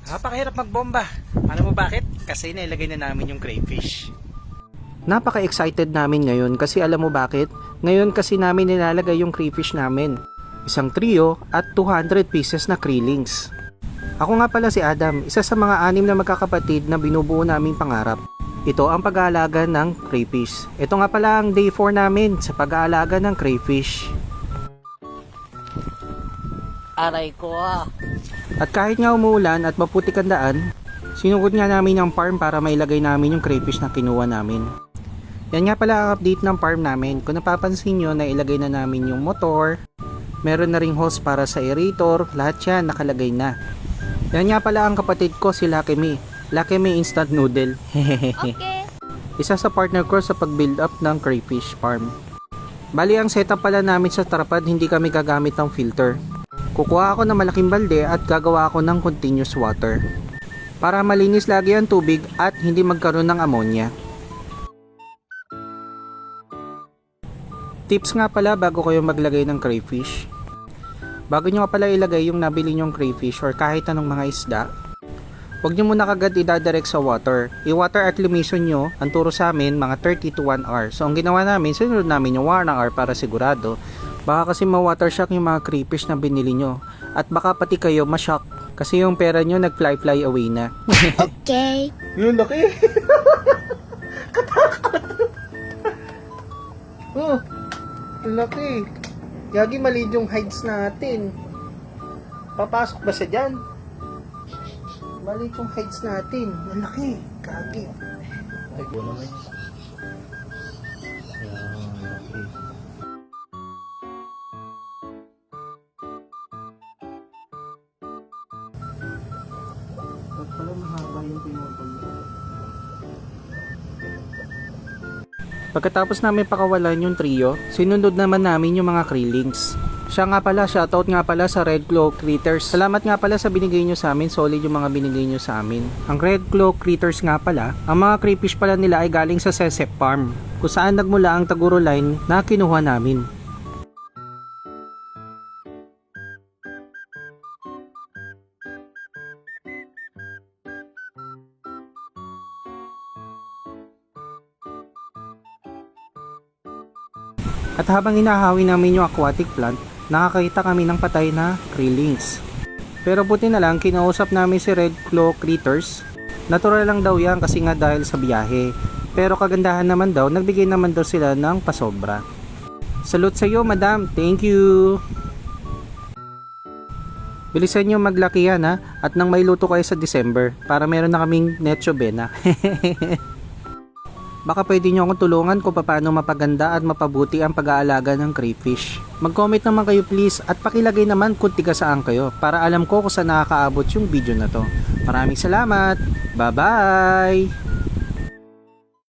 Napakahirap magbomba. Alam mo bakit? Kasi nailagay na namin yung crayfish. Napaka-excited namin ngayon kasi alam mo bakit? Ngayon kasi namin nilalagay yung crayfish namin. Isang trio at 200 pieces na krillings. Ako nga pala si Adam, isa sa mga 6 na magkakapatid na binubuo naming pangarap. Ito ang pag-aalaga ng crayfish. Ito nga pala ang day 4 namin sa pag-aalaga ng crayfish. Aray ko ah. At kahit nga umuulan at maputik ang daan, sinugod nga namin ang farm para mailagay namin yung crayfish na kinuha namin. Yan nga pala ang update ng farm namin. Kung napapansin nyo, nailagay na namin yung motor, meron na ring hose para sa aerator, lahat yan nakalagay na. Yan nga pala ang kapatid ko, si Lucky Me. Lucky Me Instant Noodle. Okay. Isa sa partner ko sa pag-build up ng crayfish farm. Bali ang setup pala namin sa trapad, hindi kami gagamit ng filter. Kukuha ako ng malaking balde at gagawa ako ng continuous water para malinis lagi ang tubig at hindi magkaroon ng ammonia. Tips nga pala bago kayo maglagay ng crayfish. Bago nyo nga pala ilagay yung nabili nyong crayfish or kahit anong mga isda, huwag nyo muna kagad idadirect sa water. I-water acclimation nyo, ang turo sa amin, mga 30 to 1 hour. So ang ginawa namin, sinunod namin yung 1 hour para sigurado. Baka kasi ma-water shock yung mga crayfish na binili nyo. At baka pati kayo ma-shock kasi yung pera nyo nag-fly away na. Okay. Yun, laki. Katakot. Oh, laki. Yagi maliit yung hides natin. Papasok ba siya dyan? Maliit yung hides natin. Ang laki. Kagi. Ay, ko naman. Ayan, laki. Ba't pala mahaba yung pinutol ko? Pagkatapos namin pakawalan yung trio, sinunod naman namin yung mga krillings. Siya nga pala, shoutout nga pala sa Red Claw Critters. Salamat nga pala sa binigay nyo sa amin, solid yung mga binigay nyo sa amin. Ang Red Claw Critters nga pala, ang mga crayfish pala nila ay galing sa Sesep Farm, kung saan nagmula ang Taguro line na kinuha namin. At habang inahawi namin yung aquatic plant, nakakita kami ng patay na krillings. Pero buti na lang, kinausap namin si Red Claw Critters. Natural lang daw yan kasi nga dahil sa biyahe. Pero kagandahan naman daw, nagbigay naman daw sila ng pasobra. Salute sa iyo, madam. Thank you. Bilisan nyo maglaki yan ha, at nang may luto kayo sa December para meron na kaming Necho Bena. Baka pwede nyo akong tulungan kung paano mapaganda at mapabuti ang pag-aalaga ng crayfish. Mag-comment naman kayo please at pakilagay naman kung tiga saan kayo para alam ko kung saan nakakaabot yung video na to. Maraming salamat! Bye-bye!